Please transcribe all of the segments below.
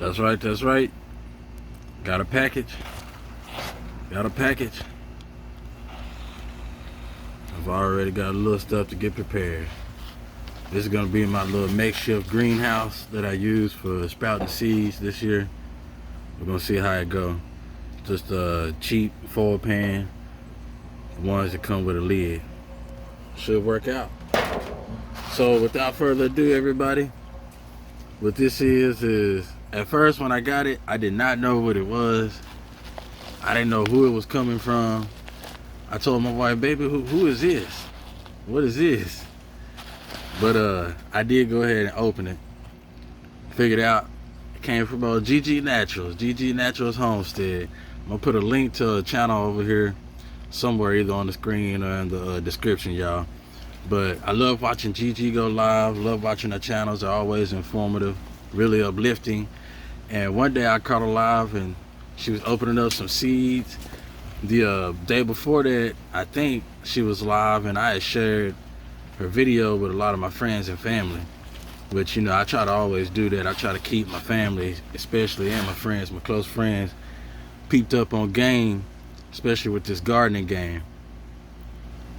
That's right, that's right. Got a package. Got a package. I've already got a little stuff to get prepared. This is gonna be my little makeshift greenhouse that I use for sprouting seeds this year. We're gonna see how it go. Just a cheap foil pan, the ones that come with a lid. Should work out. So without further ado, everybody, what this is at first when I got it, I did not know what it was. I didn't know who it was coming from. I told my wife, baby, who is this? What is this? But I did go ahead and open it. Figured out it came from GG Naturals, GG Naturals Homestead. I'm gonna put a link to a channel over here somewhere, either on the screen or in the description, y'all. But I love watching GG go live, love watching her channels. They're always informative, really uplifting. And one day I caught her live and she was opening up some seeds. The day before that, I think she was live and I had shared her video with a lot of my friends and family. Which, you know, I try to always do that. I try to keep my family, especially, and my friends, my close friends, peeped up on game, especially with this gardening game.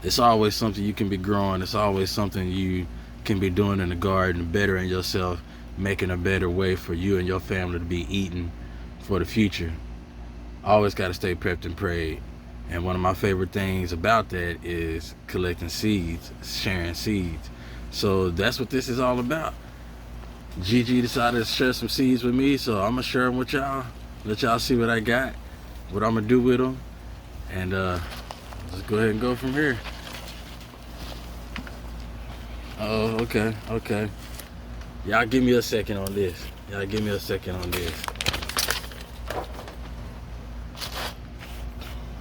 It's always something you can be growing. It's always something you can be doing in the garden, bettering yourself, making a better way for you and your family to be eating for the future. Always got to stay prepped and prayed. And one of my favorite things about that is collecting seeds, sharing seeds. So that's what this is all about. Gigi decided to share some seeds with me, so I'm gonna share them with y'all. Let y'all see what I got, what I'm gonna do with them, and let's go ahead and go from here. Oh, okay. Y'all give me a second on this.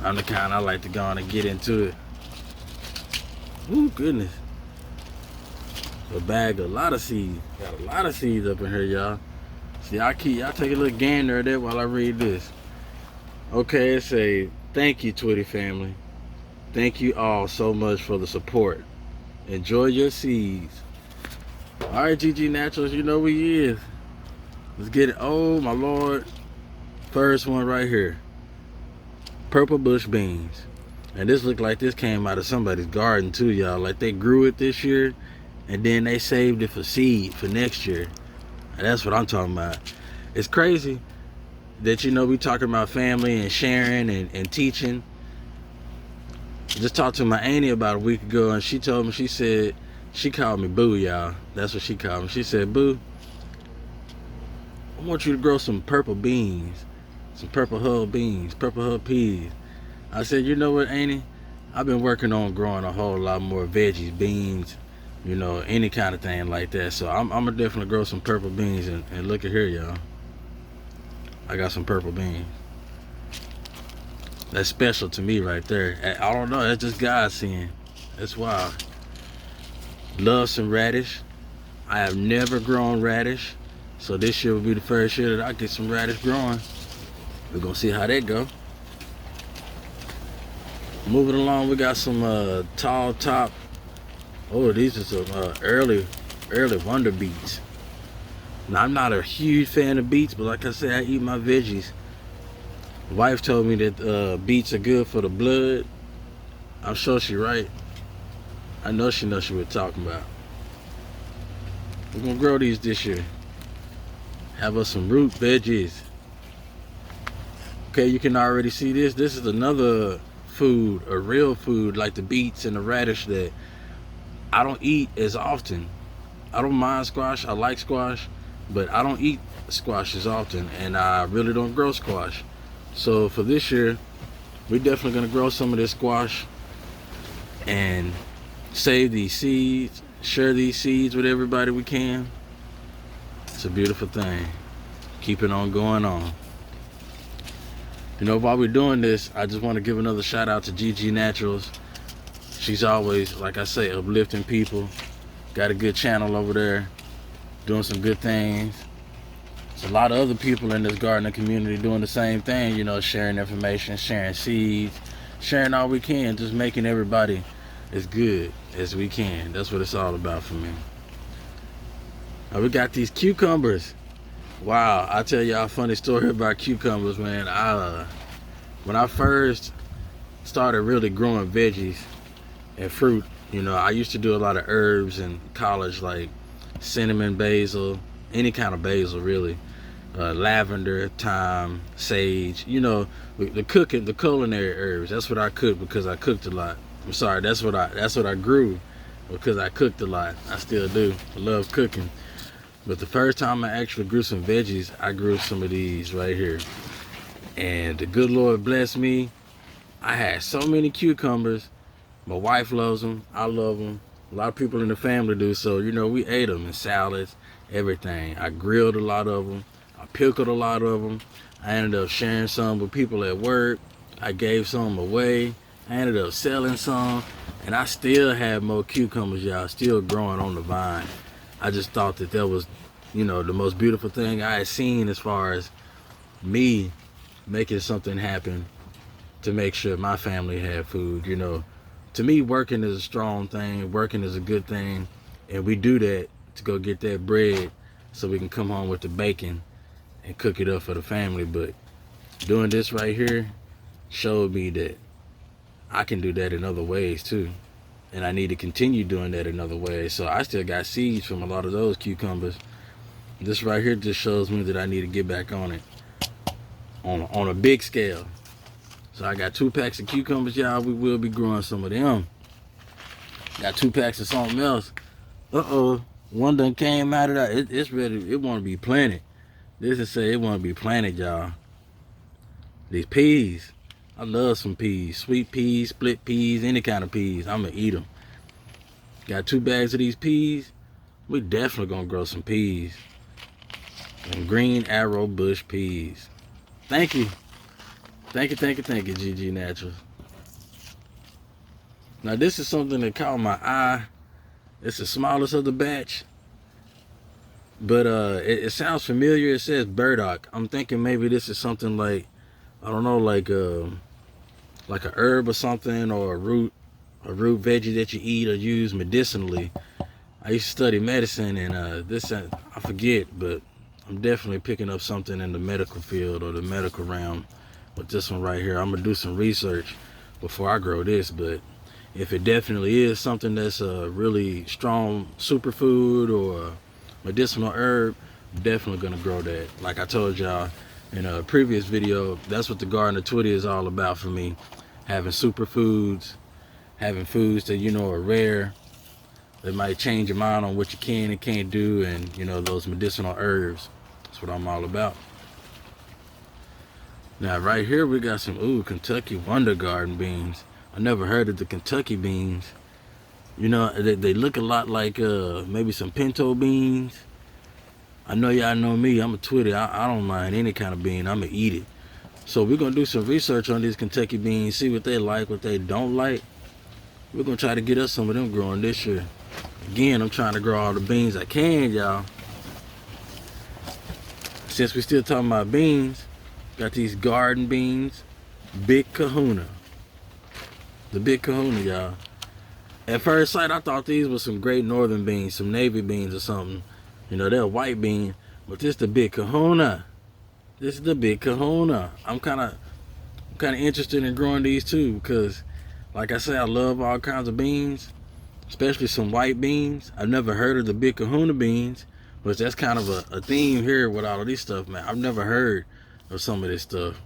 I'm the kind I like to go on and get into it. Ooh, goodness. A bag of a lot of seeds. Got a lot of seeds up in here, y'all. See, y'all take a little gander at that while I read this. Okay, it say, thank you, Twitty family. Thank you all so much for the support. Enjoy your seeds. All right, GG Naturals, you know what he is. Let's get it. Oh, my Lord. First one right here. Purple bush beans. And this looked like this came out of somebody's garden too, y'all. Like they grew it this year and then they saved it for seed for next year. And that's what I'm talking about. It's crazy that, you know, we talking about family and sharing and teaching. Just talked to my auntie about a week ago and she told me, she said, she called me Boo, y'all. That's what she called me. She said, Boo, I want you to grow some purple beans, some purple hull beans, purple hull peas. I said, you know what, auntie? I've been working on growing a whole lot more veggies, beans, you know, any kind of thing like that. So I'm gonna definitely grow some purple beans and look at here, y'all. I got some purple beans. That's special to me right there. I don't know, that's just God seeing. That's wild. Love some radish. I have never grown radish. So this year will be the first year that I get some radish growing. We're gonna see how that go. Moving along, we got some tall top. Oh, these are some early wonder beets. Now, I'm not a huge fan of beets, but like I said, I eat my veggies. Wife told me that beets are good for the blood. I'm sure she's right. I know she knows what we're talking about. We're gonna grow these this year. Have us some root veggies. Okay, you can already see this. This is another food, a real food like the beets and the radish that I don't eat as often. I don't mind squash, I like squash, but I don't eat squash as often and I really don't grow squash. So for this year, we're definitely gonna grow some of this squash and save these seeds, share these seeds with everybody we can. It's a beautiful thing. Keep it on going on. You know, while we're doing this, I just want to give another shout out to GG Naturals. She's always, like I say, uplifting people. Got a good channel over there, doing some good things. There's a lot of other people in this gardening community doing the same thing, you know, sharing information, sharing seeds, sharing all we can, just making everybody as good as we can. That's what it's all about for me. Now we got these cucumbers. Wow, I'll tell y'all a funny story about cucumbers, man. When I first started really growing veggies and fruit, I used to do a lot of herbs in college, like cinnamon, basil, any kind of basil, really. Lavender, thyme, sage, the cooking, the culinary herbs. That's what I cooked because I cooked a lot. I'm sorry, that's what I grew because I cooked a lot. I still do. I love cooking. But the first time I actually grew some veggies, I grew some of these right here. And the good Lord blessed me. I had so many cucumbers. My wife loves them. I love them. A lot of people in the family do. So, we ate them in salads, everything. I grilled a lot of them. I pickled a lot of them. I ended up sharing some with people at work. I gave some away. I ended up selling some. And I still have more cucumbers, y'all, still growing on the vine. I just thought that was, the most beautiful thing I had seen as far as me making something happen to make sure my family had food. To me, working is a strong thing. Working is a good thing. And we do that to go get that bread so we can come home with the bacon and cook it up for the family. But doing this right here showed me that I can do that in other ways too. And I need to continue doing that in other ways. So I still got seeds from a lot of those cucumbers. This right here just shows me that I need to get back on it on a big scale. So I got 2 packs of cucumbers, y'all. We will be growing some of them. Got 2 packs of something else. One done came out of that. It's ready. It want to be planted. This is say it want to be planted, y'all. These peas. I love some peas. Sweet peas, split peas, any kind of peas. I'm going to eat them. Got 2 bags of these peas. We definitely going to grow some peas. Some green arrow bush peas. Thank you. Thank you, GG Naturals. Now this is something that caught my eye. It's the smallest of the batch. But it sounds familiar. It says burdock. I'm thinking maybe this is something like, I don't know, like a herb or something, or a root veggie that you eat or use medicinally. I used to study medicine, and this, I forget, but I'm definitely picking up something in the medical field or the medical realm with this one right here. I'm gonna do some research before I grow this, but if it definitely is something that's a really strong superfood or medicinal herb, I'm definitely gonna grow that. Like I told y'all in a previous video, that's what the Garden of Twitty is all about for me. Having superfoods, having foods that are rare, that might change your mind on what you can and can't do, and those medicinal herbs. That's what I'm all about. Now right here we got some Kentucky Wonder Garden beans. I never heard of the Kentucky beans. They look a lot like maybe some pinto beans. I know y'all know me, I'm a Twitty. I don't mind any kind of bean. I'm gonna eat it. So we're gonna do some research on these Kentucky beans, see what they like, what they don't like. We're gonna try to get us some of them growing this year. Again, I'm trying to grow all the beans I can, y'all. Since we still talking about beans, got these garden beans, Big Kahuna. The Big Kahuna, y'all. At first sight, I thought these were some great northern beans, some navy beans or something. They're a white bean, but this is the Big Kahuna. This is the Big Kahuna. I'm kind of interested in growing these too, because like I said, I love all kinds of beans, especially some white beans. I've never heard of the Big Kahuna beans, but that's kind of a theme here with all of this stuff, man. I've never heard of some of this stuff,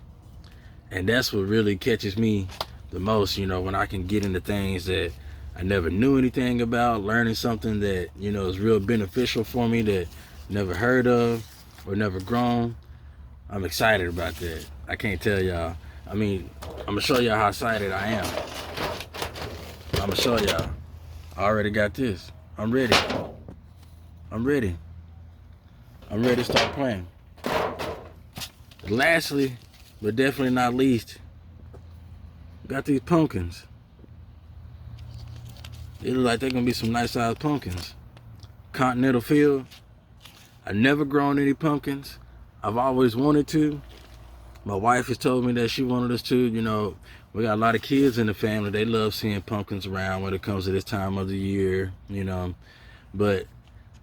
and that's what really catches me the most, when I can get into things that I never knew anything about, learning something that is real beneficial for me that never heard of or never grown. I'm excited about that. I can't tell y'all. I mean, I'm gonna show y'all how excited I am. I'm gonna show y'all. I already got this. I'm ready. I'm ready to start playing. Lastly, but definitely not least, got these pumpkins. They look like they're gonna be some nice sized pumpkins. Continental field. I've never grown any pumpkins. I've always wanted to. My wife has told me that she wanted us to. We got a lot of kids in the family. They love seeing pumpkins around when it comes to this time of the year, But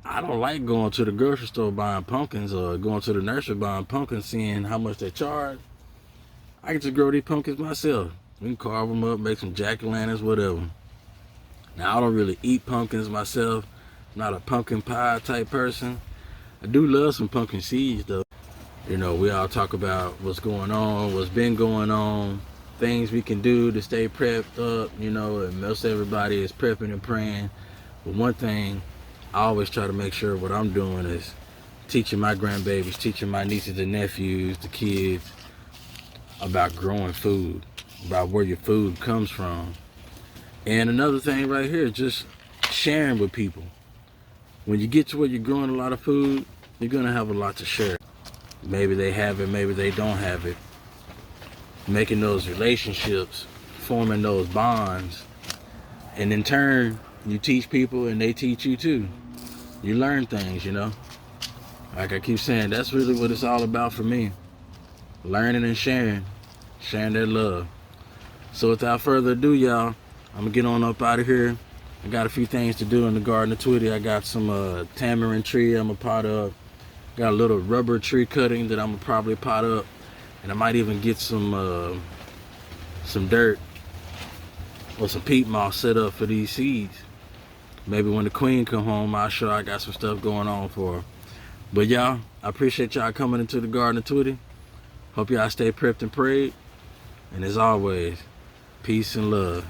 I don't like going to the grocery store buying pumpkins or going to the nursery buying pumpkins, seeing how much they charge. I can just grow these pumpkins myself. We can carve them up, make some jack-o'-lanterns, whatever. Now, I don't really eat pumpkins myself. I'm not a pumpkin pie type person. I do love some pumpkin seeds, though. You know, we all talk about what's going on, what's been going on, things we can do to stay prepped up, you know, and most everybody is prepping and praying. But one thing, I always try to make sure what I'm doing is teaching my grandbabies, teaching my nieces and nephews, the kids, about growing food, about where your food comes from. And another thing right here, just sharing with people. When you get to where you're growing a lot of food, you're gonna have a lot to share. Maybe they have it, maybe they don't have it. Making those relationships, forming those bonds, and in turn, you teach people and they teach you too. You learn things, you know. Like I keep saying, that's really what it's all about for me. Learning and sharing that love. So without further ado, y'all, I'm gonna get on up out of here. I got a few things to do in the Garden of Twitty. I got some tamarind tree I'm gonna pot up. Got a little rubber tree cutting that I'm gonna probably pot up, and I might even get some dirt or some peat moss set up for these seeds. Maybe when the queen come home, I'll show I got some stuff going on for her. But y'all, I appreciate y'all coming into the Garden of Twitty. Hope y'all stay prepped and prayed. And as always, peace and love.